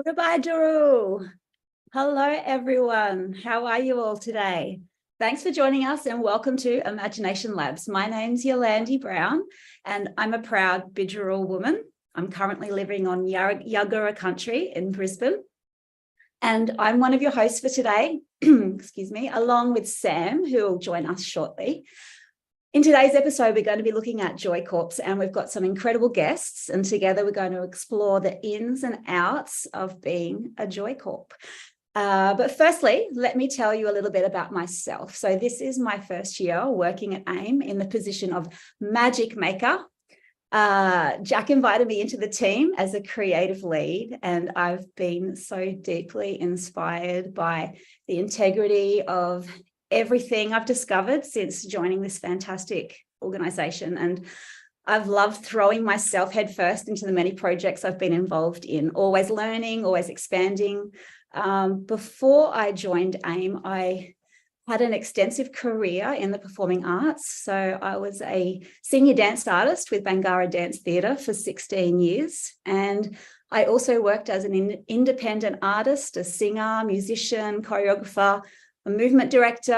Goodbye, Drew. Hello, everyone. How are you all today? Thanks for joining us and welcome to Imagi-Nation Labs. My name's Yolandi Brown and I'm a proud Bidjiral woman. I'm currently living on Yagara country in Brisbane. And I'm one of your hosts for today, excuse me, along with Sam, who will join us shortly. In today's episode, we're going to be looking at Joy Corps and we've got some incredible guests, and together we're going to explore the ins and outs of being a Joy Corp. But firstly, let me tell you a little bit about myself. So this is my first year working at AIME in the position of magic maker. Jack invited me into the team as a creative lead, and I've been so deeply inspired by the integrity of everything I've discovered since joining this fantastic organization. And I've loved throwing myself headfirst into the many projects I've been involved in, always learning, always expanding. Before I joined AIME, I had an extensive career in the performing arts. So I was a senior dance artist with Bangarra Dance Theatre for 16 years. And I also worked as an independent artist, a singer, musician, choreographer, a movement director,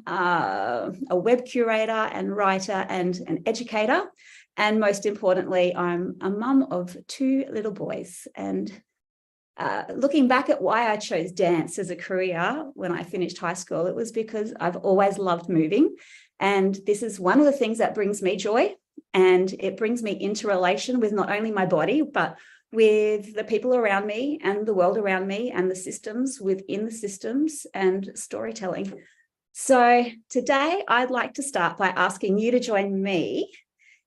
a web curator and writer, and an educator. And most importantly, I'm a mum of 2 little boys. And looking back at why I chose dance as a career when I finished high school, it was because I've always loved moving. And this is one of the things that brings me joy. And it brings me into relation with not only my body, but with the people around me and the world around me and the systems within the systems and storytelling. So today I'd like to start by asking you to join me,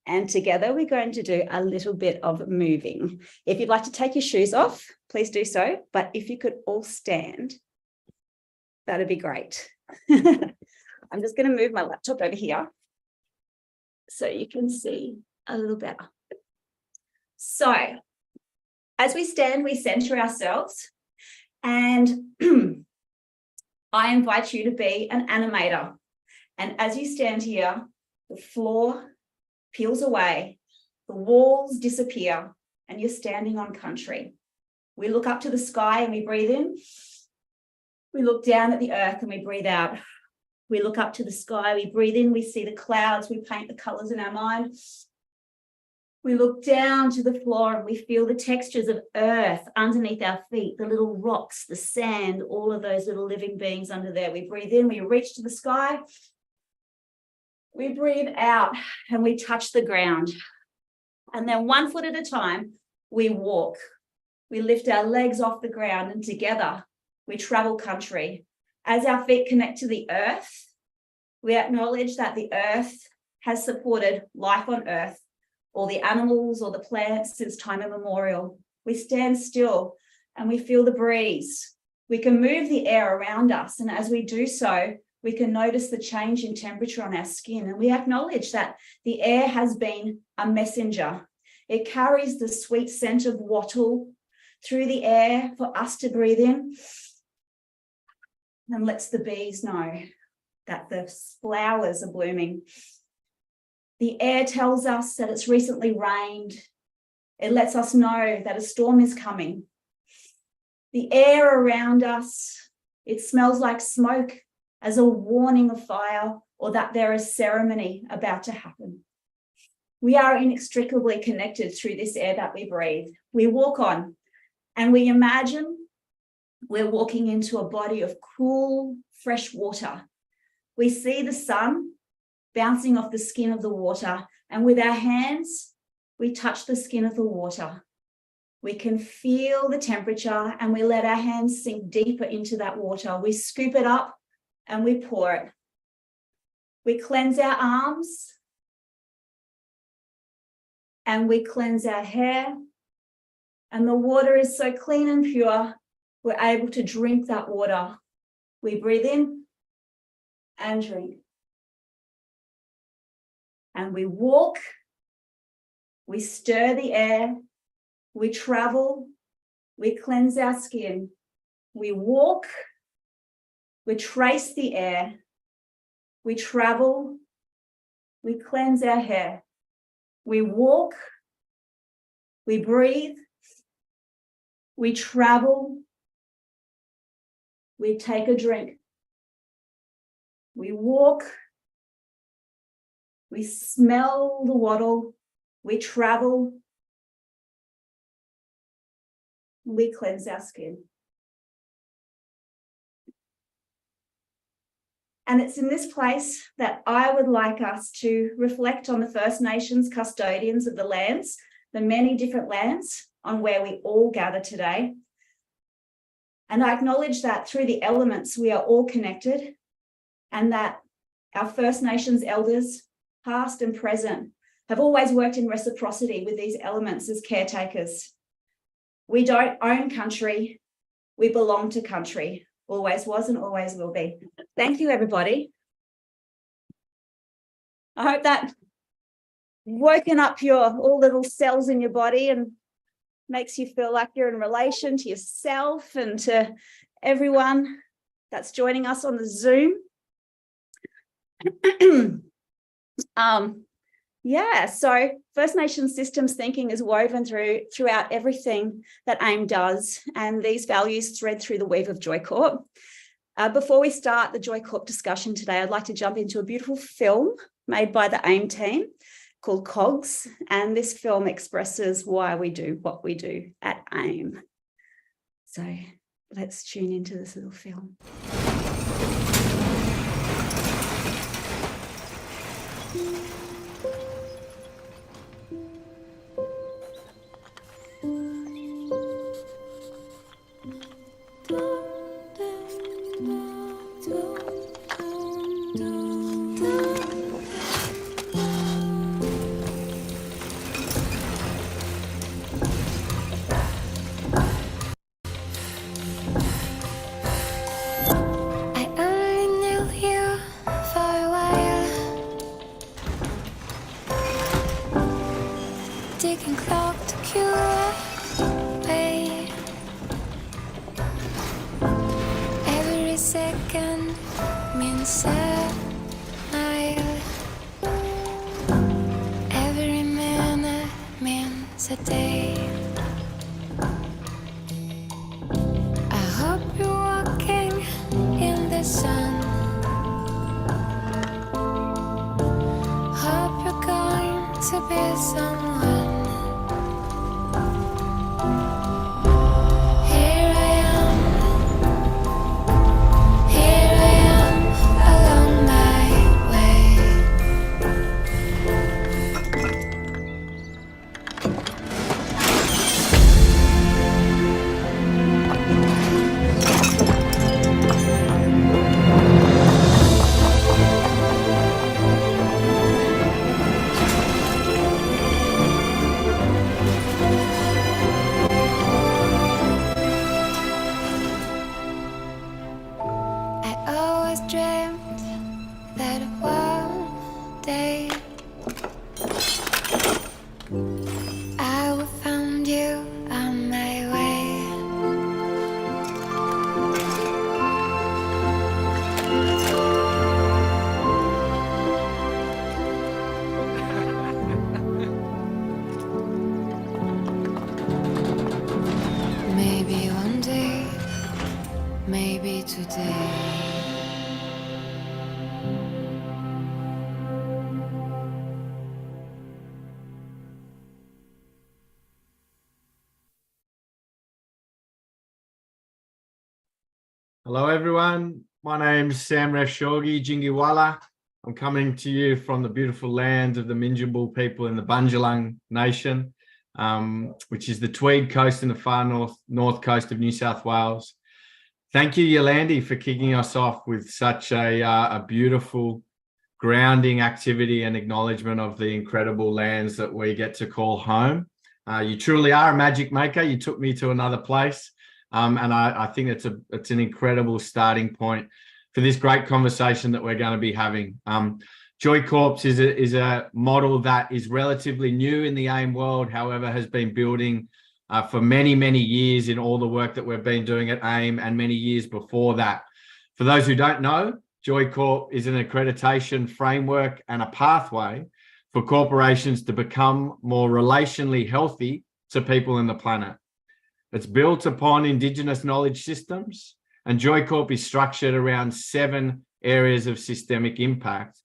and together we're going to do a little bit of moving. If you'd like to take your shoes off, please do so. But if you could all stand, that'd be great. I'm just going to move my laptop over here so you can see a little better. So as we stand, we center ourselves, and I invite you to be an animator. And as you stand here, the floor peels away, the walls disappear, and you're standing on country. We look up to the sky and we breathe in. We look down at the earth and we breathe out. We look up to the sky, we breathe in, we see the clouds, we paint the colors in our mind. We look down to the floor and we feel the textures of earth underneath our feet, the little rocks, the sand, all of those little living beings under there. We breathe in, we reach to the sky. We breathe out and we touch the ground. And then 1 foot at a time, we walk. We lift our legs off the ground and together we travel country. As our feet connect to the earth, we acknowledge that the earth has supported life on earth, or the animals or the plants since time immemorial. We stand still and we feel the breeze. We can move the air around us, and as we do so, we can notice the change in temperature on our skin, and we acknowledge that the air has been a messenger. It carries the sweet scent of wattle through the air for us to breathe in, and lets the bees know that the flowers are blooming. The air tells us that it's recently rained. It lets us know that a storm is coming. The air around us, it smells like smoke as a warning of fire or that there is ceremony about to happen. We are inextricably connected through this air that we breathe. We walk on and we imagine we're walking into a body of cool, fresh water. We see the sun bouncing off the skin of the water, and with our hands, we touch the skin of the water. We can feel the temperature and we let our hands sink deeper into that water. We scoop it up and we pour it. We cleanse our arms and we cleanse our hair. And the water is so clean and pure, we're able to drink that water. We breathe in and drink. And we walk, we stir the air, we travel, we cleanse our skin. We walk, we trace the air, we travel, we cleanse our hair. We walk, we breathe, we travel, we take a drink. We walk, we smell the wattle, we travel, we cleanse our skin. And it's in this place that I would like us to reflect on the First Nations custodians of the lands, the many different lands on where we all gather today. And I acknowledge that through the elements, we are all connected, and that our First Nations elders, past and present, have always worked in reciprocity with these elements as caretakers. We don't own country, we belong to country. Always was and always will be. Thank you, everybody. I hope that woken up your all little cells in your body and makes you feel like you're in relation to yourself and to everyone that's joining us on the Zoom. So First Nations systems thinking is woven throughout everything that AIME does, and these values thread through the weave of Joy Corp. Before we start the Joy Corp discussion today, I'd like to jump into a beautiful film made by the AIME team called COGS, and this film expresses why we do what we do at AIME. So let's tune into this little film. Hello, everyone. My name's Sam Shogi Jingiwala. I'm coming to you from the beautiful land of the Minjibul people in the Bundjalung Nation, which is the Tweed Coast in the far north coast of New South Wales. Thank you, Yolandi, for kicking us off with such a beautiful grounding activity and acknowledgement of the incredible lands that we get to call home. You truly are a magic maker. You took me to another place. And I think it's an incredible starting point for this great conversation that we're going to be having. Joy Corp is a model that is relatively new in the AIME world, however, has been building for many, many years in all the work that we've been doing at AIME and many years before that. For those who don't know, Joy Corp is an accreditation framework and a pathway for corporations to become more relationally healthy to people in the planet. It's built upon Indigenous knowledge systems, and Joy Corp is structured around 7 areas of systemic impact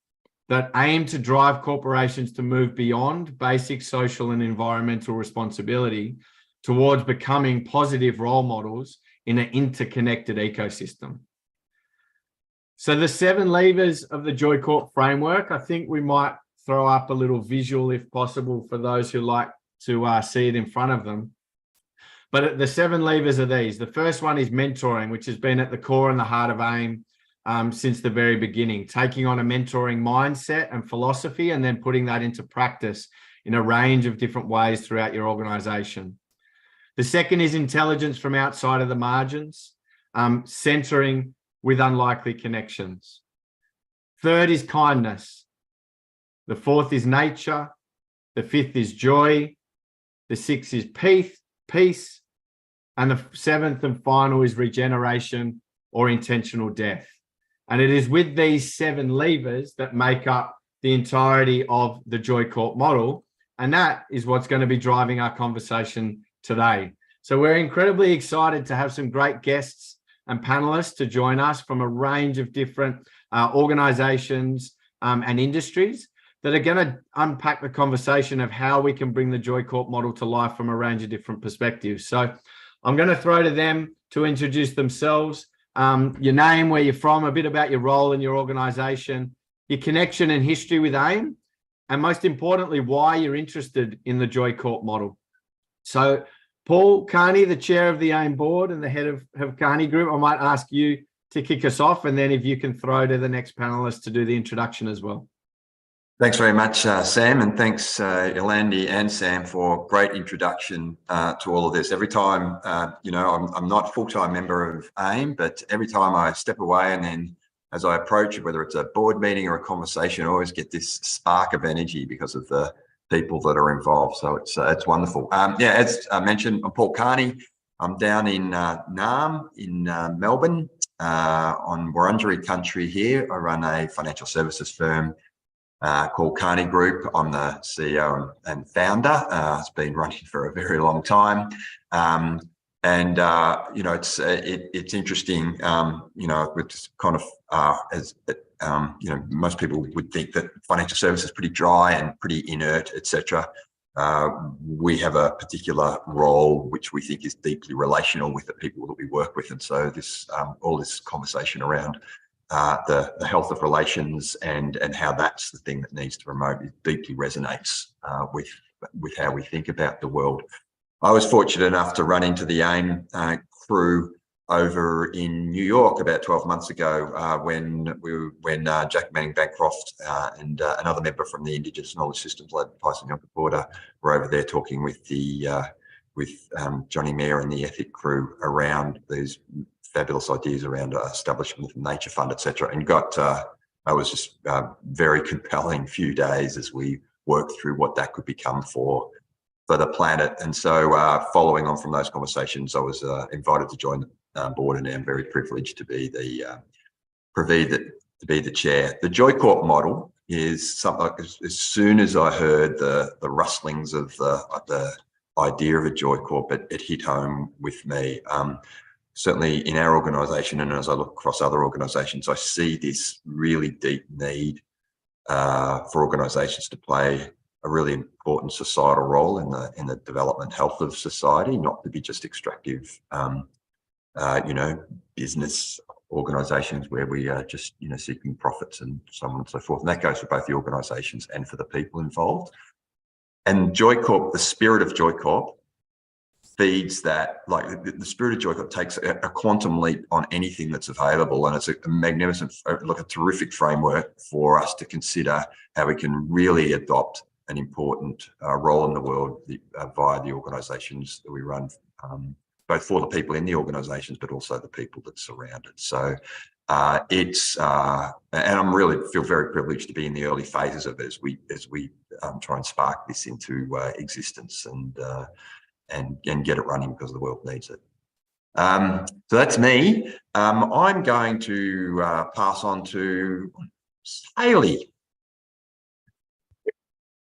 that aim to drive corporations to move beyond basic social and environmental responsibility towards becoming positive role models in an interconnected ecosystem. So the 7 levers of the Joy Corp framework, I think we might throw up a little visual if possible for those who like to see it in front of them. But the 7 levers are these. The first one is mentoring, which has been at the core and the heart of AIME since the very beginning, taking on a mentoring mindset and philosophy and then putting that into practice in a range of different ways throughout your organization. The second is intelligence from outside of the margins, centering with unlikely connections. Third is kindness. The fourth is nature. The fifth is joy. The sixth is peace, and the 7th and final is regeneration or intentional death. And it is with these 7 levers that make up the entirety of the Joy Corp model, and that is what's going to be driving our conversation today. So we're incredibly excited to have some great guests and panelists to join us from a range of different organizations and industries that are going to unpack the conversation of how we can bring the Joy Corp model to life from a range of different perspectives. So I'm going to throw to them to introduce themselves, your name, where you're from, a bit about your role in your organization, your connection and history with AIME, and most importantly, why you're interested in the Joy Corp model. So Paul Carney, the chair of the AIME board and the head of Carney Group, I might ask you to kick us off, and then if you can throw to the next panelist to do the introduction as well. Thanks very much, Sam, and thanks, Yolandi and Sam, for a great introduction to all of this. Every time, I'm not a full-time member of AIME, but every time I step away and then as I approach it, whether it's a board meeting or a conversation, I always get this spark of energy because of the people that are involved. So it's wonderful. As I mentioned, I'm Paul Carney. I'm down in Naarm in Melbourne on Wurundjeri country here. I run a financial services firm called Carney Group. I'm the CEO and founder. It's been running for a very long time. It's interesting, it's kind of, most people would think that financial services is pretty dry and pretty inert, etc. We have a particular role which we think is deeply relational with the people that we work with. And so this, all this conversation around the health of relations and how that's the thing that needs to promote, it deeply resonates with how we think about the world. I was fortunate enough to run into the AIME crew over in New York about 12 months ago when Jack Manning Bancroft and another member from the Indigenous Knowledge Systems Lab, Tyson Yunkaporta, were over there talking with Johnny Mayer and the Ethic crew around these fabulous ideas around establishment of nature fund, etc. And I was just very compelling few days as we worked through what that could become for the planet. And so following on from those conversations, I was invited to join the board, and I'm very privileged to be the chair. The Joy Corp model is something as soon as I heard the rustlings of the idea of a Joy Corp, it hit home with me. certainly in our organisation, and as I look across other organisations, I see this really deep need for organisations to play a really important societal role in the development health of society, not to be just extractive, business organisations where we are just, seeking profits and so on and so forth. And that goes for both the organisations and for the people involved. And Joy Corp, the spirit of Joy Corp, feeds that. Like the spirit of Joy Corp takes a quantum leap on anything that's available, and it's a magnificent, like a terrific framework for us to consider how we can really adopt an important role in the world via the organisations that we run, both for the people in the organisations, but also the people that surround it. So and I'm really feel very privileged to be in the early phases of it as we try and spark this into existence and get it running because the world needs it. So that's me. I'm going to pass on to Hayley.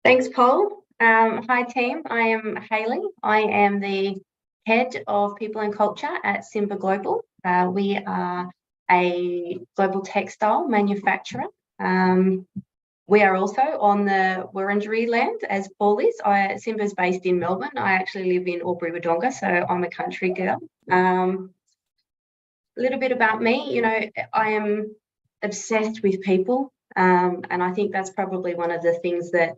Thanks, Paul. Hi, team. I am Hayley. I am the head of people and culture at Simba Global. We are a global textile manufacturer. We are also on the Wurundjeri land, as Paul is. Simba's based in Melbourne. I actually live in Albury-Wodonga, so I'm a country girl. A little bit about me, I am obsessed with people, and I think that's probably one of the things that,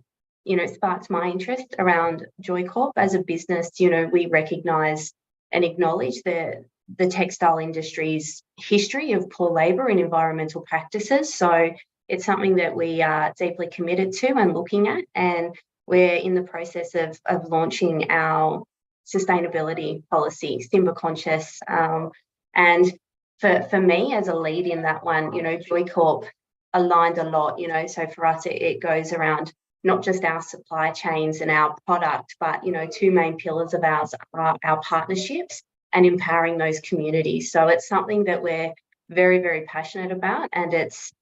sparked my interest around Joy Corp. As a business, we recognise and acknowledge the textile industry's history of poor labour and environmental practices. So it's something that we are deeply committed to and looking at, and we're in the process of launching our sustainability policy, Simba Conscious. And for me as a lead in that one, Joy Corp aligned a lot, so for us it goes around not just our supply chains and our product, but, two main pillars of ours are our partnerships and empowering those communities. So it's something that we're very, very passionate about, and it's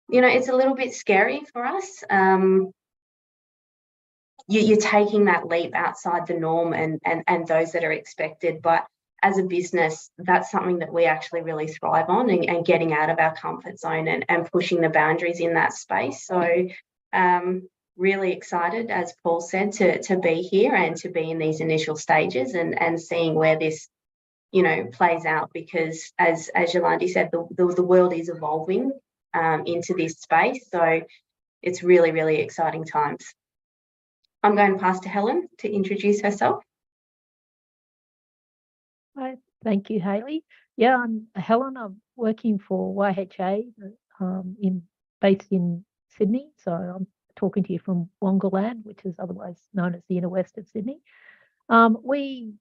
a little bit scary for us. You're taking that leap outside the norm and those that are expected. But as a business, that's something that we actually really thrive on, and getting out of our comfort zone and pushing the boundaries in that space. So really excited, as Paul said, to be here and to be in these initial stages and seeing where this plays out, because as Yolandi said, the world is evolving into this space. So it's really, really exciting times. I'm going to pass to Helen to introduce herself. Hi, thank you, Hayley. Yeah, I'm Helen. I'm working for YHA based in Sydney. So I'm talking to you from Wongaland, which is otherwise known as the inner west of Sydney. YHA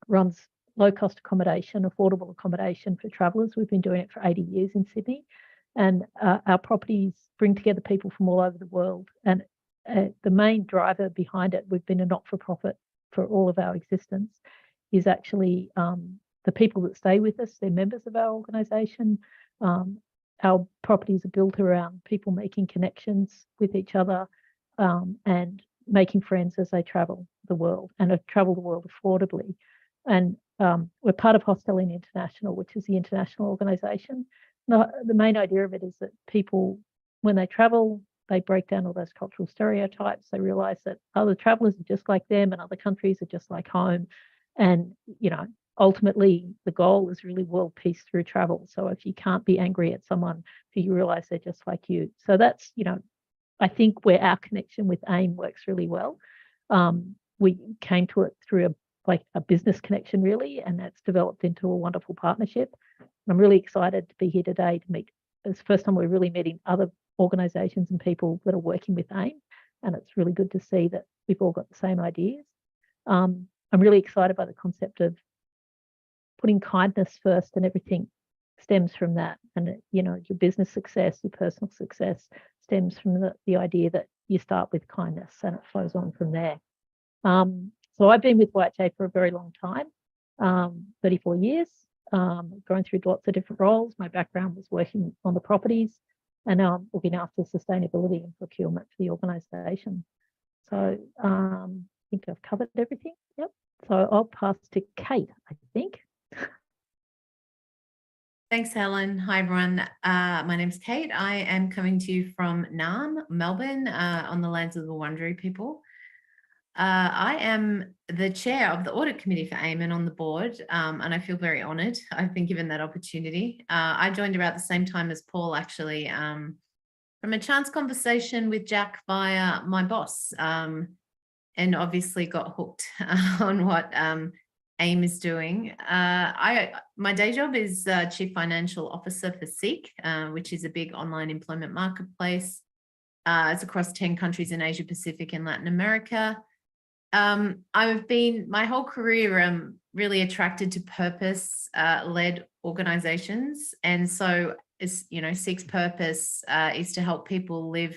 runs low-cost accommodation, affordable accommodation for travellers. We've been doing it for 80 years in Sydney, and our properties bring together people from all over the world. And the main driver behind it, we've been a not-for-profit for all of our existence, is actually the people that stay with us. They're members of our organisation. Our properties are built around people making connections with each other and making friends as they travel the world, and travel the world affordably. And we're part of Hostelin International, which is the international organisation. The main idea of it is that people, when they travel, they break down all those cultural stereotypes. They realise that other travellers are just like them, and other countries are just like home. And, ultimately, the goal is really world peace through travel. So if you can't be angry at someone who you realise they're just like you. So that's, I think where our connection with AIME works really well. We came to it through a business connection, really, and that's developed into a wonderful partnership. I'm really excited to be here today to meet. It's the first time we're really meeting other organisations and people that are working with AIME, and it's really good to see that we've all got the same ideas. I'm really excited by the concept of putting kindness first, and everything stems from that. And your business success, your personal success stems from the idea that you start with kindness and it flows on from there. So I've been with YHA for a very long time, 34 years, going through lots of different roles. My background was working on the properties, and now I'm looking after sustainability and procurement for the organisation. So I think I've covered everything. Yep. So I'll pass to Kate, I think. Thanks, Helen. Hi, everyone. My name's Kate. I am coming to you from Naarm, Melbourne, on the lands of the Wurundjeri people. I am the chair of the audit committee for AIME and on the board, and I feel very honoured. I've been given that opportunity. I joined about the same time as Paul, actually, from a chance conversation with Jack via my boss, and obviously got hooked on what AIME is doing. My day job is Chief Financial Officer for Seek, which is a big online employment marketplace. It's across 10 countries in Asia Pacific and Latin America. I've been my whole career really attracted to purpose-led organizations, and so Seek's purpose is to help people live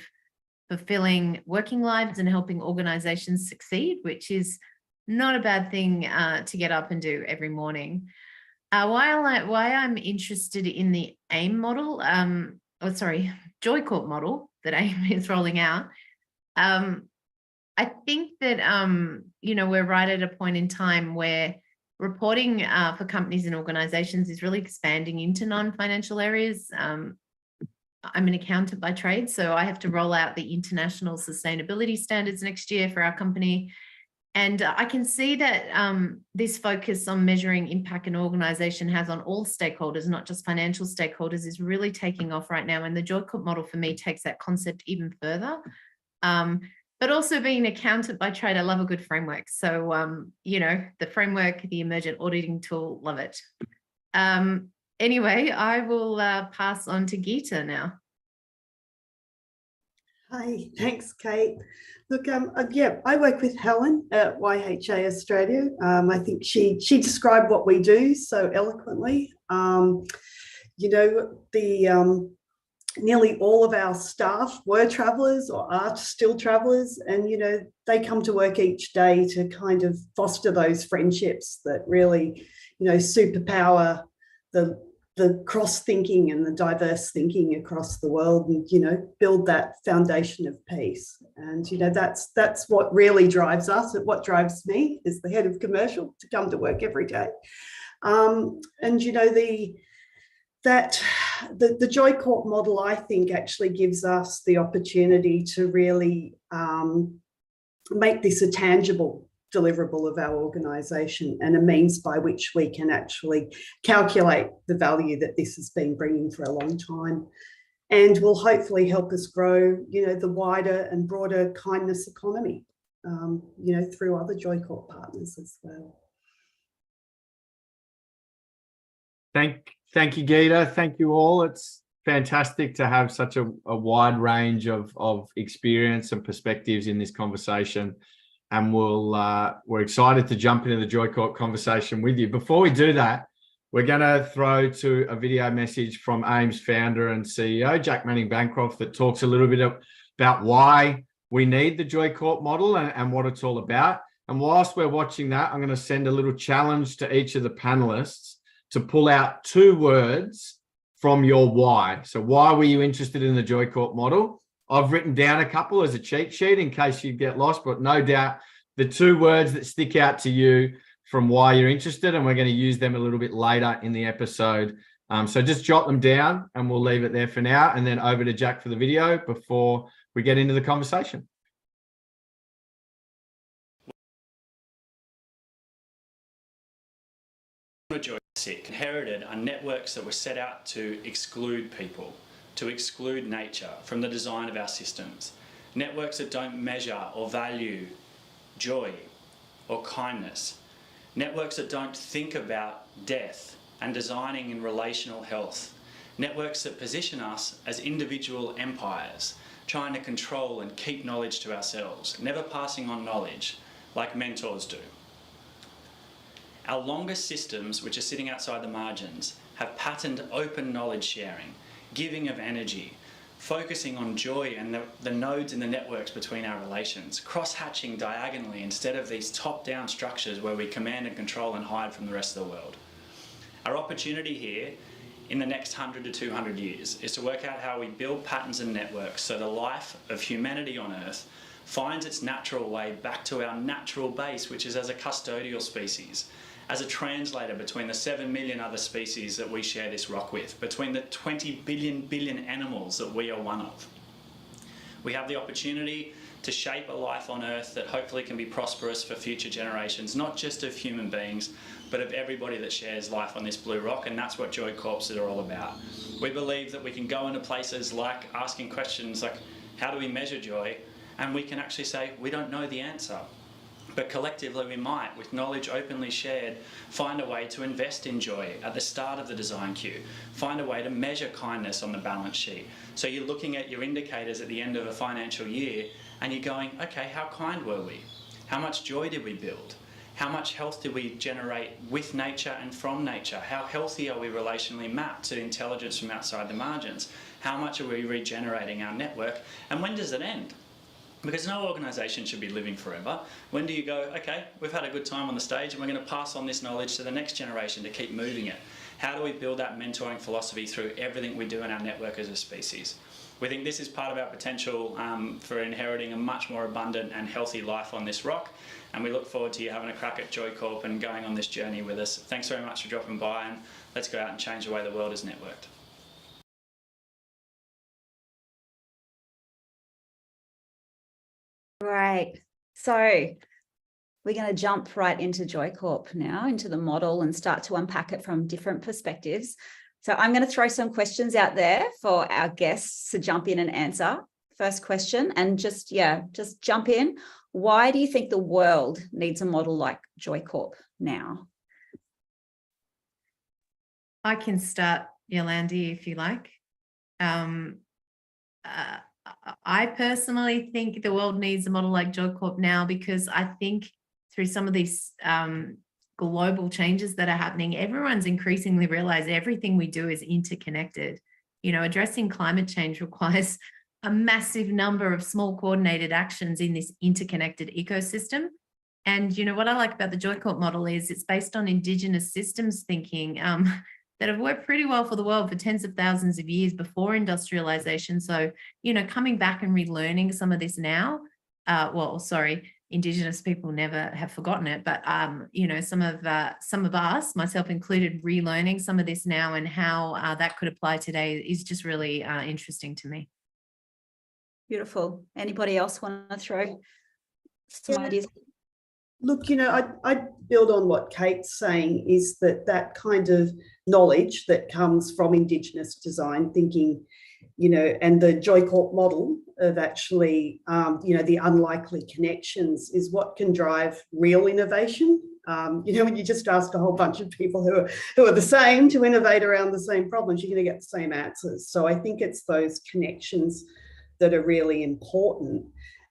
fulfilling working lives and helping organizations succeed, which is not a bad thing to get up and do every morning. Why I'm interested in the AIME model, Joy Corp model that AIME is rolling out. I think that, we're right at a point in time where reporting for companies and organizations is really expanding into non-financial areas. I'm an accountant by trade, so I have to roll out the international sustainability standards next year for our company. And I can see that this focus on measuring impact an organization has on all stakeholders, not just financial stakeholders, is really taking off right now. And the Joy Corp model for me takes that concept even further. But also being an accountant by trade, I love a good framework. So, the framework, the emergent auditing tool, love it. Anyway, I will pass on to Geeta now. Hi, thanks, Kate. Look, I work with Helen at YHA Australia. I think she described what we do so eloquently. Nearly all of our staff were travellers or are still travellers, and they come to work each day to kind of foster those friendships that really, superpower the cross-thinking and the diverse thinking across the world, and build that foundation of peace. And that's what really drives us. And what drives me as the head of commercial to come to work every day. The Joy Corp model, I think, actually gives us the opportunity to really make this a tangible deliverable of our organisation and a means by which we can actually calculate the value that this has been bringing for a long time, and will hopefully help us grow, the wider and broader kindness economy, through other Joy Corp partners as well. Thank you, Geeta. Thank you all. It's fantastic to have such a wide range of experience and perspectives in this conversation. And we're excited to jump into the Joy Corp conversation with you. Before we do that, we're going to throw to a video message from AIME's founder and CEO, Jack Manning-Bancroft, that talks a little bit about why we need the Joy Corp model and what it's all about. And whilst we're watching that, I'm going to send a little challenge to each of the panelists to pull out 2 words from your why. So why were you interested in the Joy Corp model? I've written down a couple as a cheat sheet in case you get lost, but no doubt the 2 words that stick out to you from why you're interested, and we're going to use them a little bit later in the episode. So just jot them down and we'll leave it there for now, and then over to Jack for the video before we get into the conversation. Joystick inherited are networks that were set out to exclude people, to exclude nature from the design of our systems. Networks that don't measure or value joy or kindness. Networks that don't think about death and designing in relational health. Networks that position us as individual empires, trying to control and keep knowledge to ourselves, never passing on knowledge like mentors do. Our longest systems, which are sitting outside the margins, have patterned open knowledge sharing, giving of energy, focusing on joy and the nodes in the networks between our relations, cross-hatching diagonally instead of these top-down structures where we command and control and hide from the rest of the world. Our opportunity here in the next 100 to 200 years is to work out how we build patterns and networks so the life of humanity on Earth finds its natural way back to our natural base, which is as a custodial species, as a translator between the 7 million other species that we share this rock with, between the 20 billion animals that we are one of. We have the opportunity to shape a life on Earth that hopefully can be prosperous for future generations, not just of human beings, but of everybody that shares life on this blue rock, and that's what Joy Corps are all about. We believe that we can go into places like asking questions like, how do we measure joy? And we can actually say, we don't know the answer. But collectively we might, with knowledge openly shared, find a way to invest in joy at the start of the design queue, find a way to measure kindness on the balance sheet. So you're looking at your indicators at the end of a financial year and you're going, okay, how kind were we? How much joy did we build? How much health did we generate with nature and from nature? How healthy are we relationally mapped to intelligence from outside the margins? How much are we regenerating our network? And when does it end? Because no organisation should be living forever. When do you go, okay, we've had a good time on the stage and we're going to pass on this knowledge to the next generation to keep moving it? How do we build that mentoring philosophy through everything we do in our network as a species? We think this is part of our potential for inheriting a much more abundant and healthy life on this rock. And we look forward to you having a crack at Joy Corp and going on this journey with us. Thanks very much for dropping by, and let's go out and change the way the world is networked. Great. So we're going to jump right into Joy Corp now, into the model, and start to unpack it from different perspectives. So I'm going to throw some questions out there for our guests to jump in and answer. First question, and just jump in. Why do you think the world needs a model like Joy Corp now? I can start, Yolandi, if you like. I personally think the world needs a model like Joy Corp now, because I think through some of these global changes that are happening, everyone's increasingly realized everything we do is interconnected. You know, addressing climate change requires a massive number of small coordinated actions in this interconnected ecosystem. And, you know, what I like about the Joy Corp model is it's based on Indigenous systems thinking that have worked pretty well for the world for tens of thousands of years before industrialization. So, you know, coming back and relearning some of this now, Indigenous people never have forgotten it, but, you know, some of us, myself included, relearning some of this now and how that could apply today is just really interesting to me. Beautiful. Anybody else want to throw some ideas? Look, you know, I build on what Kate's saying, is that kind of knowledge that comes from Indigenous design thinking, you know, and the Joy Corp model of actually, you know, the unlikely connections is what can drive real innovation. You know, when you just ask a whole bunch of people who are the same to innovate around the same problems, you're going to get the same answers. So I think it's those connections that are really important.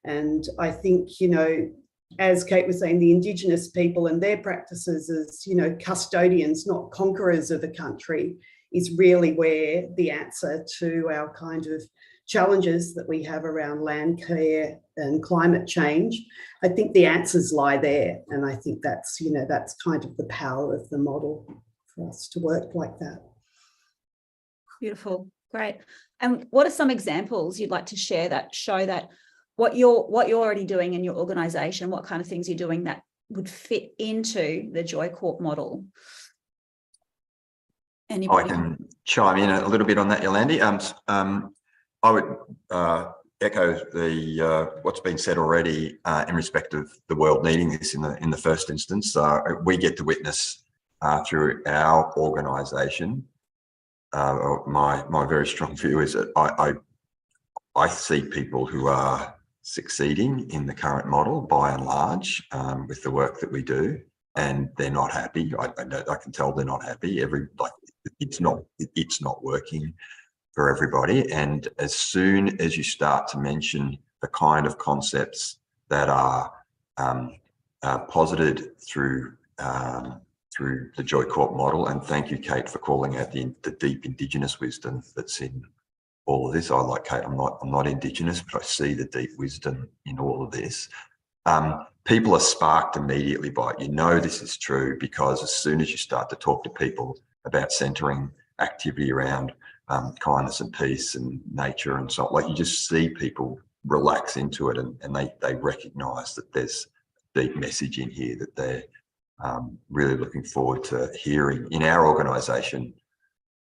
And I think, you know, as Kate was saying, the Indigenous people and their practices as, you know, custodians, not conquerors of a country, is really where the answer to our kind of challenges that we have around land care and climate change, I think the answers lie there. And I think that's, you know, that's kind of the power of the model for us to work like that. Beautiful. Great. And what are some examples you'd like to share that show that what you're already doing in your organization, what kind of things you're doing that would fit into the Joy Corp model? Anybody? I can chime in a little bit on that, Yolandi. I would echo what's been said already in respect of the world needing this in the first instance. We get to witness through our organisation. My very strong view is that I see people who are succeeding in the current model by and large with the work that we do, and they're not happy. I can tell they're not happy. It's not working for everybody. And as soon as you start to mention the kind of concepts that are posited through the Joy Corp model, and thank you, Kate, for calling out the deep Indigenous wisdom that's in all of this. I, like Kate, I'm not Indigenous, but I see the deep wisdom in all of this. People are sparked immediately by it. You know this is true because as soon as you start to talk to people about centering activity around kindness and peace and nature and so on, like you just see people relax into it, and they recognise that there's a deep message in here that they're really looking forward to hearing. In our organisation,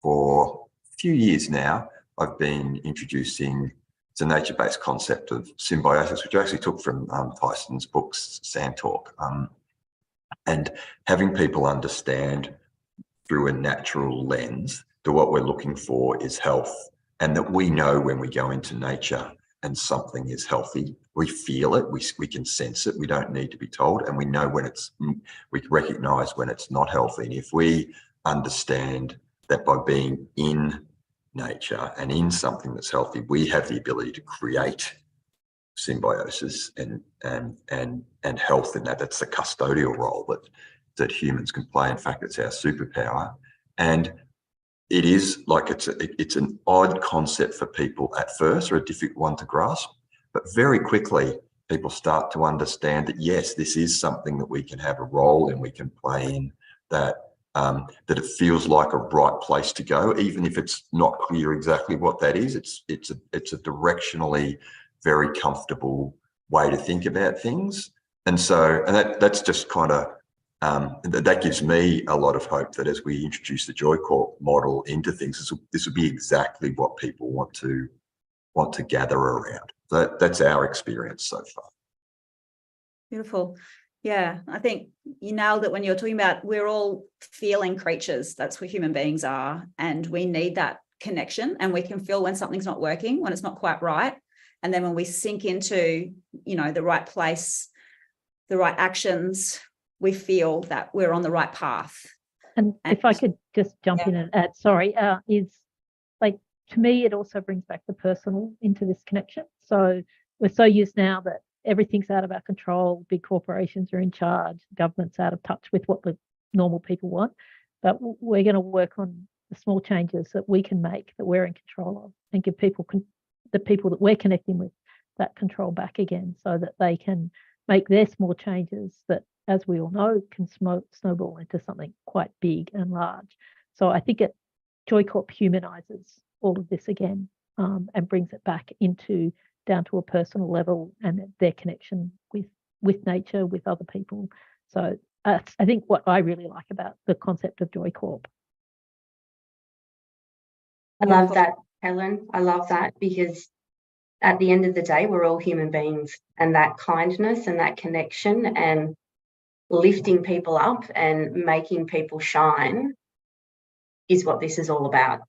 for a few years now, I've been introducing the nature-based concept of symbiosis, which I actually took from Tyson's books, Sand Talk, and having people understand through a natural lens that what we're looking for is health, and that we know when we go into nature and something is healthy, we feel it, we can sense it, we don't need to be told, and we know when we recognise when it's not healthy. And if we understand that by being in nature and in something that's healthy, we have the ability to create symbiosis and health in that. That's the custodial role that humans can play. In fact, it's our superpower. And it is like it's an odd concept for people at first, or a difficult one to grasp, but very quickly people start to understand that yes, this is something that we can have a role in, we can play in, that it feels like a right place to go, even if it's not clear exactly what that is. It's a directionally very comfortable way to think about things, and that's just kind of that gives me a lot of hope that as we introduce the Joy Corp model into things, this will be exactly what people want to gather around. That's our experience so far. Beautiful. Yeah, I think you nailed it when you're talking about we're all feeling creatures. That's what human beings are. And we need that connection, and we can feel when something's not working, when it's not quite right. And then when we sink into, the right place, the right actions, we feel that we're on the right path. And if I could just jump in and add, sorry, is like, to me, it also brings back the personal into this connection. So we're so used now that everything's out of our control, big corporations are in charge, government's out of touch with what the normal people want. But we're going to work on the small changes that we can make, that we're in control of, and give people, the people that we're connecting with, that control back again, so that they can make their small changes that, as we all know, can snowball into something quite big and large. So I think Joy Corp humanises all of this again, and brings it back down to a personal level, and their connection with nature, with other people. So I think what I really like about the concept of Joy Corp. I love that, Helen. I love that, because at the end of the day, we're all human beings, and that kindness and that connection and lifting people up and making people shine is what this is all about.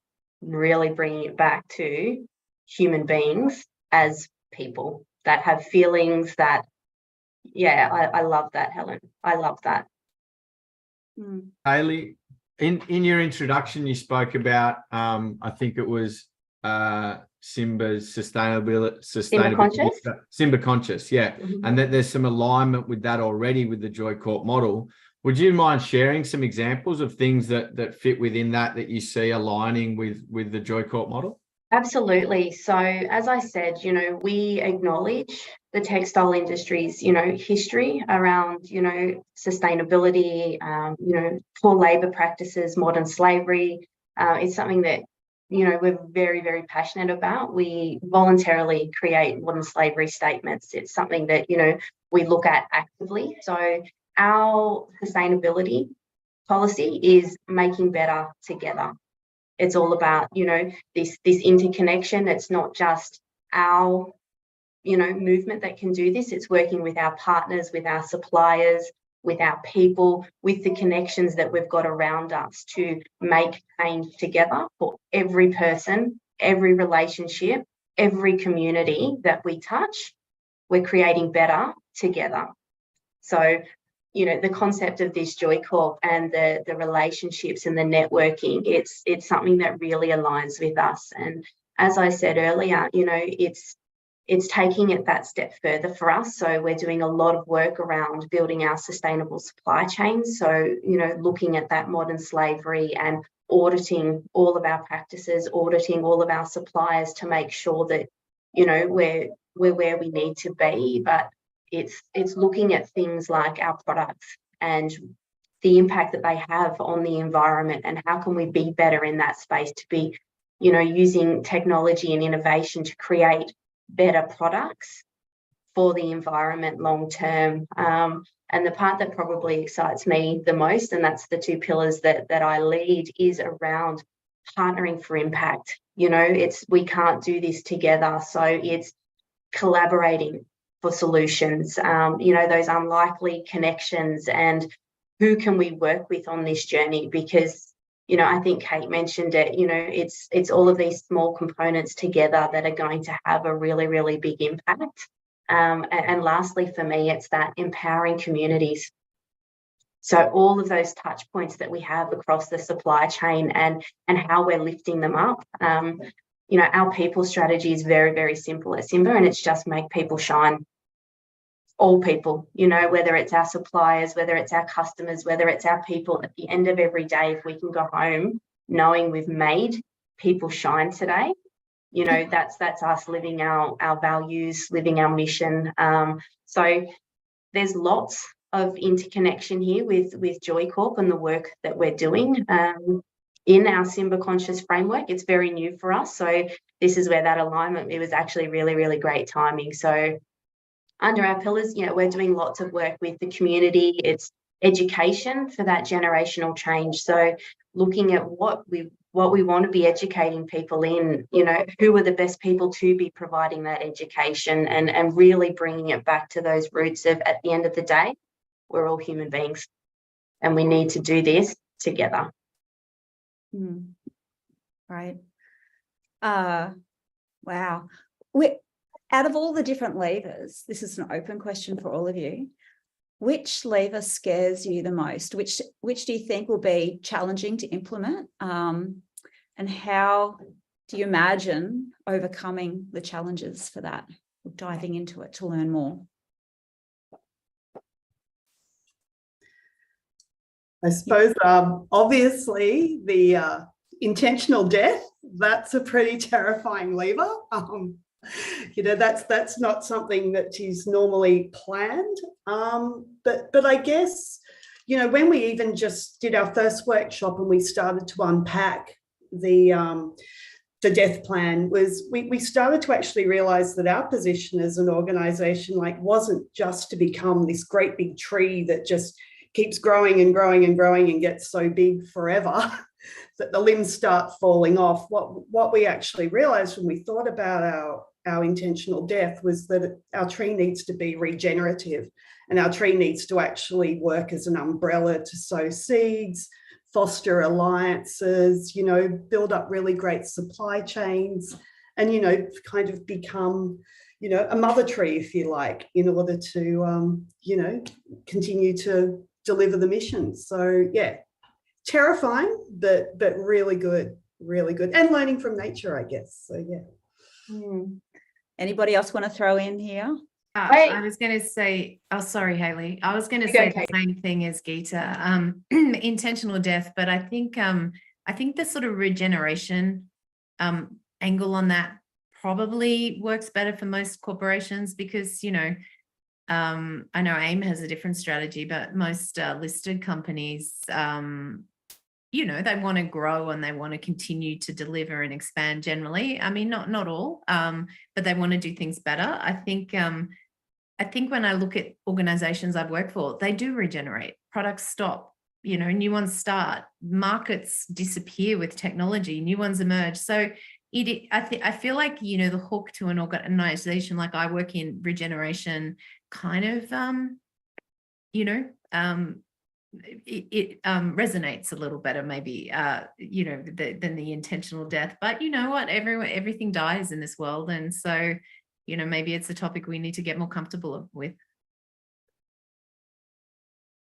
Really bringing it back to human beings as people that have feelings that, I love that, Helen. I love that. Hayley, in your introduction, you spoke about, I think it was Simba's sustainability, Simba conscious, yeah. Mm-hmm. And that there's some alignment with that already with the Joy Corp model. Would you mind sharing some examples of things that fit within that you see aligning with the Joy Corp model? Absolutely. So as I said, we acknowledge the textile industry's, history around, sustainability, poor labour practices, modern slavery. It's something that, we're very, very passionate about. We voluntarily create modern slavery statements. It's something that, we look at actively. So our sustainability policy is making better together. It's all about, this interconnection. It's not just our, movement that can do this. It's working with our partners, with our suppliers, with our people, with the connections that we've got around us to make change together for every person, every relationship, every community that we touch. We're creating better together. So, the concept of this Joy Corp and the relationships and the networking, it's something that really aligns with us. And as I said earlier, it's taking it that step further for us. So we're doing a lot of work around building our sustainable supply chains. So, looking at that modern slavery and auditing all of our practices, auditing all of our suppliers to make sure that, we're where we need to be. But it's looking at things like our products and the impact that they have on the environment, and how can we be better in that space to be, using technology and innovation to create better products for the environment long term. And the part that probably excites me the most, and that's the two pillars that I lead, is around partnering for impact. You know, we can't do this together. So it's collaborating for solutions, you know, those unlikely connections, and who can we work with on this journey? Because, you know, I think Kate mentioned it, you know, it's all of these small components together that are going to have a really, really big impact. And lastly, for me, it's that empowering communities. So all of those touch points that we have across the supply chain and how we're lifting them up. You know, our people strategy is very, very simple at Simba, and it's just make people shine. All people, you know, whether it's our suppliers, whether it's our customers, whether it's our people, at the end of every day, if we can go home knowing we've made people shine today, you know, that's us living our values, living our mission. So there's lots of interconnection here with Joy Corp and the work that we're doing in our Simba Conscious framework. It's very new for us. So this is where that alignment, it was actually really, really great timing. So under our pillars, you know, we're doing lots of work with the community. It's education for that generational change. So looking at what we want to be educating people in, you know, who are the best people to be providing that education, and really bringing it back to those roots of, at the end of the day, we're all human beings and we need to do this together. Right. Wow. Out of all the different levers, this is an open question for all of you. Which lever scares you the most? Which do you think will be challenging to implement? And how do you imagine overcoming the challenges for that? We're diving into it to learn more. I suppose, obviously, the intentional death, that's a pretty terrifying lever. You know, that's not something that is normally planned. But I guess, you know, when we even just did our first workshop and we started to unpack the death plan, was we started to actually realize that our position as an organization, like, wasn't just to become this great big tree that just keeps growing and growing and growing and gets so big forever that the limbs start falling off. What we actually realized when we thought about our intentional death was that our tree needs to be regenerative, and our tree needs to actually work as an umbrella to sow seeds, foster alliances, you know, build up really great supply chains, and, you know, kind of become, you know, a mother tree, if you like, in order to, you know, continue to deliver the mission. So yeah, terrifying, but really good, and learning from nature, I guess. So yeah. Anybody else want to throw in here? I was going to say, oh, sorry, Hayley. I was going to say the same thing as Geeta, intentional death. But I think the sort of regeneration angle on that probably works better for most corporations, because, you know, I know AIME has a different strategy, but most listed companies, you know, they want to grow and they want to continue to deliver and expand generally. I mean, not all, but they want to do things better. I think when I look at organizations I've worked for, they do regenerate. Products stop, you know, new ones start. Markets disappear with technology, new ones emerge. So I feel like, you know, the hook to an organization like I work in, regeneration, kind of, you know, it resonates a little better, maybe, you know, than the intentional death. But you know what, everything dies in this world, and so, you know, maybe it's a topic we need to get more comfortable with.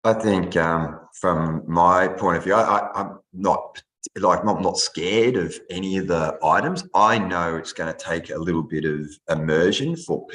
I think from my point of view, I'm not scared of any of the items. I know it's going to take a little bit of immersion for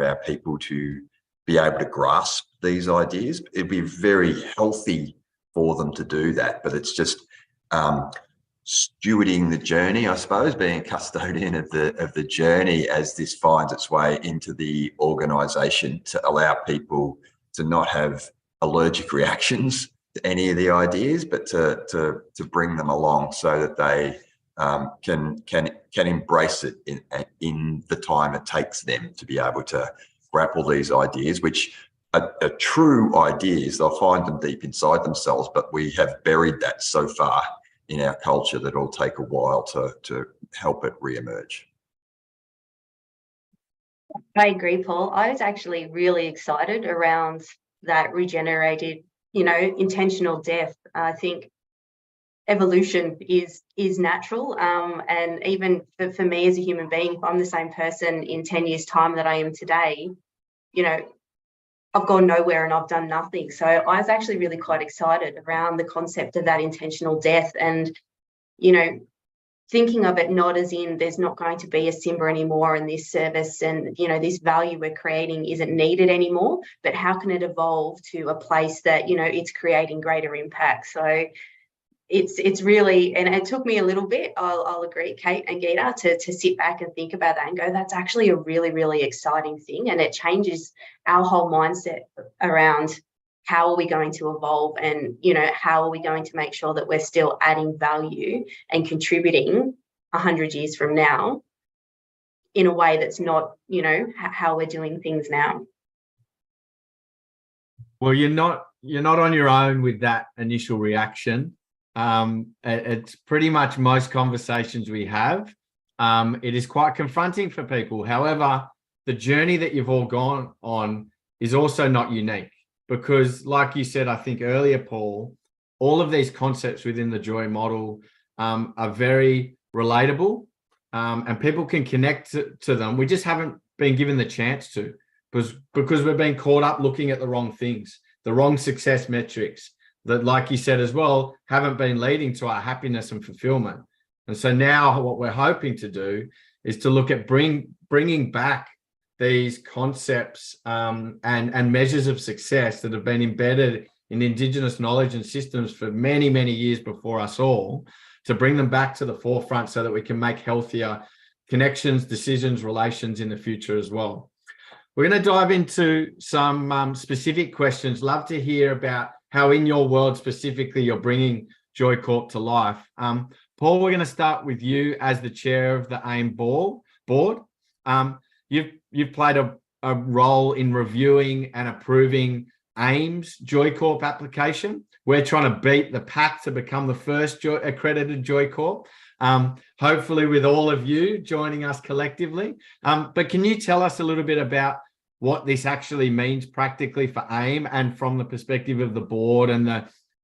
our people to be able to grasp these ideas. It'd be very healthy for them to do that, but it's just stewarding the journey, I suppose, being a custodian of the journey as this finds its way into the organisation, to allow people to not have allergic reactions to any of the ideas, but to bring them along so that they can embrace it in the time it takes them to be able to grapple these ideas, which are true ideas. They'll find them deep inside themselves, but we have buried that so far in our culture that it'll take a while to help it re-emerge. I agree, Paul. I was actually really excited around that regenerated, intentional death. I think evolution is natural, and even for me as a human being, if I'm the same person in 10 years' time that I am today, I've gone nowhere and I've done nothing. So I was actually really quite excited around the concept of that intentional death, and thinking of it not as in there's not going to be a Simba anymore and this service and this value we're creating isn't needed anymore, but how can it evolve to a place that it's creating greater impact. So it's really, and it took me a little bit, I'll agree, Kate and Geeta, to sit back and think about that and go, that's actually a really, really exciting thing, and it changes our whole mindset around how are we going to evolve, and how are we going to make sure that we're still adding value and contributing 100 years from now in a way that's not how we're doing things now. Well, you're not on your own with that initial reaction. It's pretty much most conversations we have. It is quite confronting for people. However, the journey that you've all gone on is also not unique, because like you said, I think earlier, Paul, all of these concepts within the Joy model are very relatable, and people can connect to them. We just haven't been given the chance to, because we've been caught up looking at the wrong things, the wrong success metrics that, like you said as well, haven't been leading to our happiness and fulfillment. And so now what we're hoping to do is to look at bringing back these concepts and measures of success that have been embedded in Indigenous knowledge and systems for many, many years before us all, to bring them back to the forefront so that we can make healthier connections, decisions, relations in the future as well. We're going to dive into some specific questions. Love to hear about how in your world specifically you're bringing Joy Corp to life. Paul, we're going to start with you as the chair of the AIME board. You've played a role in reviewing and approving AIME's Joy Corp application. We're trying to beat the pack to become the first accredited Joy Corp, hopefully with all of you joining us collectively. But can you tell us a little bit about what this actually means practically for AIME, and from the perspective of the board and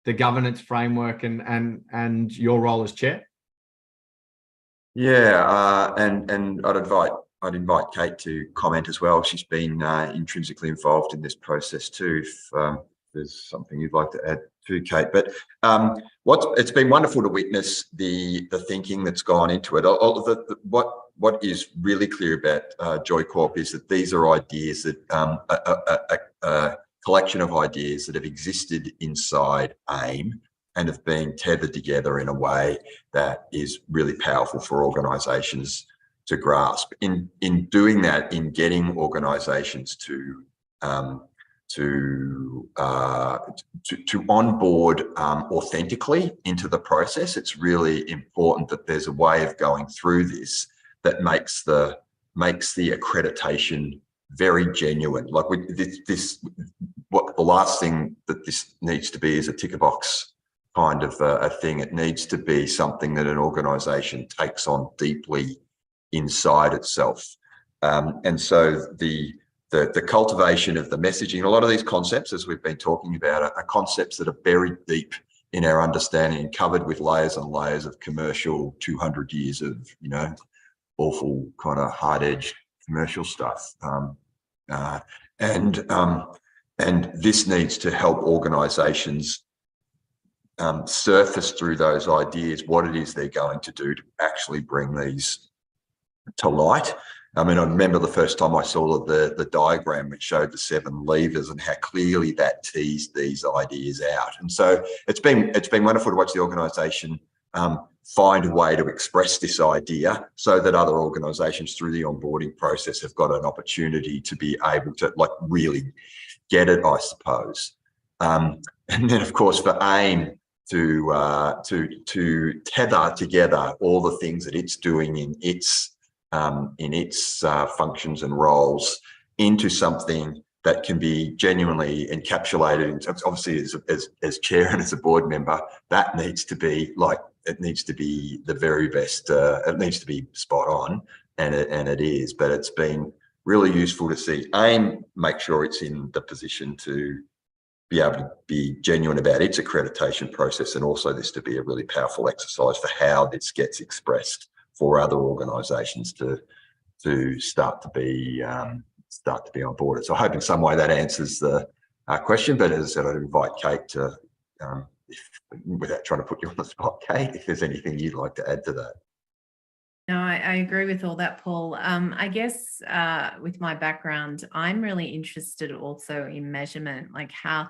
the governance framework and your role as chair? Yeah, and I'd invite Kate to comment as well. She's been intrinsically involved in this process too, if there's something you'd like to add to, Kate. But it's been wonderful to witness the thinking that's gone into it. What is really clear about Joy Corp is that these are ideas that a collection of ideas that have existed inside AIME and have been tethered together in a way that is really powerful for organisations to grasp. In doing that, in getting organisations to onboard authentically into the process, it's really important that there's a way of going through this that makes the accreditation very genuine. Like what the last thing that this needs to be is a ticker box kind of a thing. It needs to be something that an organisation takes on deeply inside itself. And so the cultivation of the messaging, a lot of these concepts, as we've been talking about, are concepts that are buried deep in our understanding and covered with layers and layers of commercial 200 years of, awful kind of hard-edged commercial stuff. And this needs to help organisations surface through those ideas what it is they're going to do to actually bring these to light. I mean, I remember the first time I saw the diagram which showed the 7 levers and how clearly that teased these ideas out. And so it's been wonderful to watch the organisation find a way to express this idea so that other organisations through the onboarding process have got an opportunity to be able to really get it, I suppose. And then, of course, for AIME, to tether together all the things that it's doing in its functions and roles into something that can be genuinely encapsulated. Obviously, as chair and as a board member, that needs to be it needs to be the very best. It needs to be spot on, and it is. But it's been really useful to see AIME make sure it's in the position to be able to be genuine about its accreditation process, and also this to be a really powerful exercise for how this gets expressed for other organisations to start to be on board. So I hope in some way that answers the question. But as I said, I'd invite Kate to, without trying to put you on the spot, Kate, if there's anything you'd like to add to that. No, I agree with all that, Paul. I guess with my background, I'm really interested also in measurement, like how,